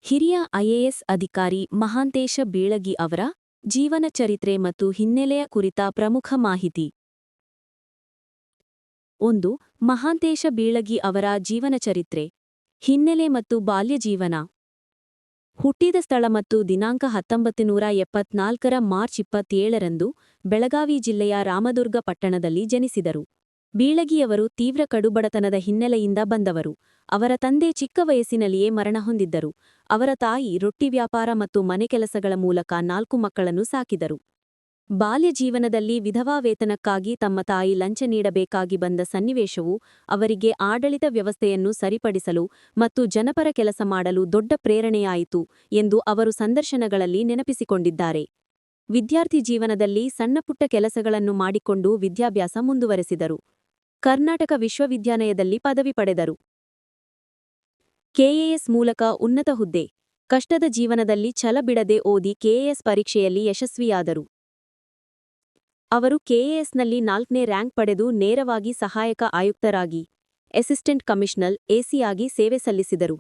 ಹಿರಿಯ ಐಎಎಸ್ ಅಧಿಕಾರಿ ಮಹಾಂತೇಶ ಬೀಳಗಿ ಅವರ ಜೀವನ ಚರಿತ್ರೆ ಮತ್ತು ಹಿನ್ನೆಲೆಯ ಕುರಿತ ಪ್ರಮುಖ ಮಾಹಿತಿ. 1. ಮಹಾಂತೇಶ ಬೀಳಗಿ ಅವರ ಜೀವನ ಚರಿತ್ರೆ, ಹಿನ್ನೆಲೆ ಮತ್ತು ಬಾಲ್ಯ ಜೀವನ. ಹುಟ್ಟಿದ ಸ್ಥಳ ಮತ್ತು ದಿನಾಂಕ 1974ರ ಮಾರ್ಚ್ 27ರಂದು ಬೆಳಗಾವಿ ಜಿಲ್ಲೆಯ ರಾಮದುರ್ಗ ಪಟ್ಟಣದಲ್ಲಿ ಜನಿಸಿದರು. ಬೀಳಗಿಯವರು ತೀವ್ರ ಕಡುಬಡತನದ ಹಿನ್ನೆಲೆಯಿಂದ ಬಂದವರು. ಅವರ ತಂದೆ ಚಿಕ್ಕ ವಯಸ್ಸಿನಲ್ಲಿಯೇ ಮರಣ ಹೊಂದಿದ್ದರು. ಅವರ ತಾಯಿ ರೊಟ್ಟಿ ವ್ಯಾಪಾರ ಮತ್ತು ಮನೆ ಕೆಲಸಗಳ ಮೂಲಕ 4 ಮಕ್ಕಳನ್ನು ಸಾಕಿದರು. ಬಾಲ್ಯ ಜೀವನದಲ್ಲಿ ವಿಧವಾ ವೇತನಕ್ಕಾಗಿ ತಮ್ಮ ತಾಯಿ ಲಂಚ ನೀಡಬೇಕಾಗಿ ಬಂದ ಸನ್ನಿವೇಶವು ಅವರಿಗೆ ಆಡಳಿತ ವ್ಯವಸ್ಥೆಯನ್ನು ಸರಿಪಡಿಸಲು ಮತ್ತು ಜನಪರ ಕೆಲಸ ಮಾಡಲು ದೊಡ್ಡ ಪ್ರೇರಣೆಯಾಯಿತು ಎಂದು ಅವರು ಸಂದರ್ಶನಗಳಲ್ಲಿ ನೆನಪಿಸಿಕೊಂಡಿದ್ದಾರೆ. ವಿದ್ಯಾರ್ಥಿ ಜೀವನದಲ್ಲಿ ಸಣ್ಣಪುಟ್ಟ ಕೆಲಸಗಳನ್ನು ಮಾಡಿಕೊಂಡು ವಿದ್ಯಾಭ್ಯಾಸ ಮುಂದುವರೆಸಿದರು. ಕರ್ನಾಟಕ ವಿಶ್ವವಿದ್ಯಾಲಯದಲ್ಲಿ ಪದವಿ ಪಡೆದರು. ಕೆಎಎಸ್ ಮೂಲಕ ಉನ್ನತ ಹುದ್ದೆ. ಕಷ್ಟದ ಜೀವನದಲ್ಲಿ ಛಲ ಬಿಡದೆ ಓದಿ ಕೆಎಎಸ್ ಪರೀಕ್ಷೆಯಲ್ಲಿ ಯಶಸ್ವಿಯಾದರು. ಅವರು ಕೆಎಎಸ್ನಲ್ಲಿ 4ನೇ ರ್ಯಾಂಕ್ ಪಡೆದು ನೇರವಾಗಿ ಸಹಾಯಕ ಆಯುಕ್ತರಾಗಿ ಅಸಿಸ್ಟೆಂಟ್ ಕಮಿಷನರ್ ಎಸಿಯಾಗಿ ಸೇವೆ ಸಲ್ಲಿಸಿದರು.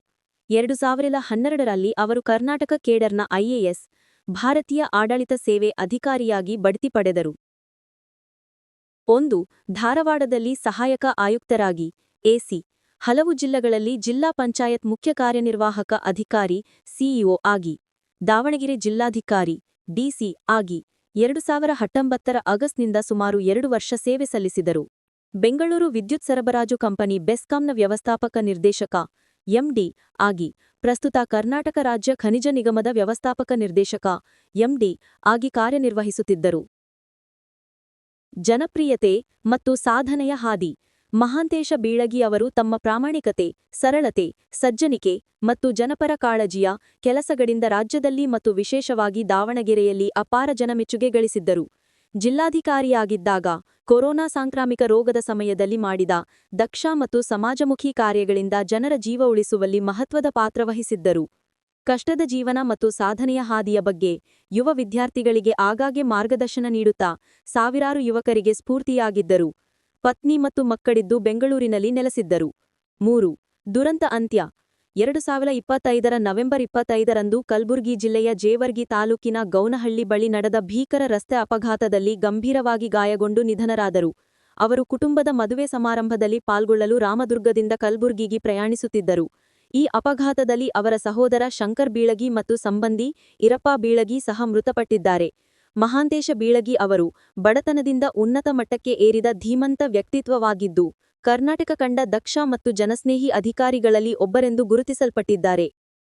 2012ರಲ್ಲಿ ಅವರು ಕರ್ನಾಟಕ ಕೇಡರ್ನ ಐಎಎಸ್ ಭಾರತೀಯ ಆಡಳಿತ ಸೇವೆ ಅಧಿಕಾರಿಯಾಗಿ ಬಡ್ತಿ ಪಡೆದರು. 1. ಧಾರವಾಡದಲ್ಲಿ ಸಹಾಯಕ ಆಯುಕ್ತರಾಗಿ ಎಸಿ, ಹಲವು ಜಿಲ್ಲೆಗಳಲ್ಲಿ ಜಿಲ್ಲಾ ಪಂಚಾಯತ್ ಮುಖ್ಯ ಕಾರ್ಯನಿರ್ವಾಹಕ ಅಧಿಕಾರಿ ಸಿಇಒ ಆಗಿ, ದಾವಣಗೆರೆ ಜಿಲ್ಲಾಧಿಕಾರಿ ಡಿಸಿ ಆಗಿ 2019ರ ಆಗಸ್ಟ್ನಿಂದ ಸುಮಾರು 2 ವರ್ಷ ಸೇವೆ ಸಲ್ಲಿಸಿದರು. ಬೆಂಗಳೂರು ವಿದ್ಯುತ್ ಸರಬರಾಜು ಕಂಪನಿ ಬೆಸ್ಕಾಂನ ವ್ಯವಸ್ಥಾಪಕ ನಿರ್ದೇಶಕ ಎಂಡಿ ಆಗಿ, ಪ್ರಸ್ತುತ ಕರ್ನಾಟಕ ರಾಜ್ಯ ಖನಿಜ ನಿಗಮದ ವ್ಯವಸ್ಥಾಪಕ ನಿರ್ದೇಶಕ ಎಂಡಿ ಆಗಿ ಕಾರ್ಯನಿರ್ವಹಿಸುತ್ತಿದ್ದರು. ಜನಪ್ರಿಯತೆ ಮತ್ತು ಸಾಧನೆಯ ಹಾದಿ. ಮಹಾಂತೇಶ ಬೀಳಗಿ ಅವರು ತಮ್ಮ ಪ್ರಾಮಾಣಿಕತೆ, ಸರಳತೆ, ಸಜ್ಜನಿಕೆ ಮತ್ತು ಜನಪರ ಕಾಳಜಿಯ ಕೆಲಸಗಳಿಂದ ರಾಜ್ಯದಲ್ಲಿ ಮತ್ತು ವಿಶೇಷವಾಗಿ ದಾವಣಗೆರೆಯಲ್ಲಿ ಅಪಾರ ಜನಮೆಚ್ಚುಗೆ ಗಳಿಸಿದ್ದರು. ಜಿಲ್ಲಾಧಿಕಾರಿಯಾಗಿದ್ದಾಗ ಕೊರೋನಾ ಸಾಂಕ್ರಾಮಿಕ ರೋಗದ ಸಮಯದಲ್ಲಿ ಮಾಡಿದ ದಕ್ಷ ಮತ್ತು ಸಮಾಜಮುಖಿ ಕಾರ್ಯಗಳಿಂದ ಜನರ ಜೀವ ಉಳಿಸುವಲ್ಲಿ ಮಹತ್ವದ ಪಾತ್ರ ವಹಿಸಿದ್ದರು. ಕಷ್ಟದ ಜೀವನ ಮತ್ತು ಸಾಧನೆಯ ಹಾದಿಯ ಬಗ್ಗೆ ಯುವ ವಿದ್ಯಾರ್ಥಿಗಳಿಗೆ ಆಗಾಗ್ಗೆ ಮಾರ್ಗದರ್ಶನ ನೀಡುತ್ತಾ ಸಾವಿರಾರು ಯುವಕರಿಗೆ ಸ್ಫೂರ್ತಿಯಾಗಿದ್ದರು. ಪತ್ನಿ ಮತ್ತು ಮಕ್ಕಳಿದ್ದು ಬೆಂಗಳೂರಿನಲ್ಲಿ ನೆಲೆಸಿದ್ದರು. 3. ದುರಂತ ಅಂತ್ಯ. 2025ರ ನವೆಂಬರ್ 25ರಂದು ಕಲಬುರಗಿ ಜಿಲ್ಲೆಯ ಜೇವರ್ಗಿ ತಾಲೂಕಿನ ಗೌನಹಳ್ಳಿ ಬಳಿ ನಡೆದ ಭೀಕರ ರಸ್ತೆ ಅಪಘಾತದಲ್ಲಿ ಗಂಭೀರವಾಗಿ ಗಾಯಗೊಂಡು ನಿಧನರಾದರು. ಅವರು ಕುಟುಂಬದ ಮದುವೆ ಸಮಾರಂಭದಲ್ಲಿ ಪಾಲ್ಗೊಳ್ಳಲು ರಾಮದುರ್ಗದಿಂದ ಕಲಬುರಗಿಗೆ ಪ್ರಯಾಣಿಸುತ್ತಿದ್ದರು. ಈ ಅಪಘಾತದಲ್ಲಿ ಅವರ ಸಹೋದರ ಶಂಕರ್ ಬೀಳಗಿ ಮತ್ತು ಸಂಬಂಧಿ ಈರಪ್ಪ ಬೀಳಗಿ ಸಹ ಮೃತಪಟ್ಟಿದ್ದಾರೆ. ಮಹಾಂತೇಶ ಬೀಳಗಿ ಅವರು ಬಡತನದಿಂದ ಉನ್ನತ ಮಟ್ಟಕ್ಕೆ ಏರಿದ ಧೀಮಂತ ವ್ಯಕ್ತಿತ್ವವಾಗಿದ್ದು, ಕರ್ನಾಟಕ ಕಂಡ ದಕ್ಷ ಮತ್ತು ಜನಸ್ನೇಹಿ ಅಧಿಕಾರಿಗಳಲ್ಲಿ ಒಬ್ಬರೆಂದು ಗುರುತಿಸಲ್ಪಟ್ಟಿದ್ದಾರೆ.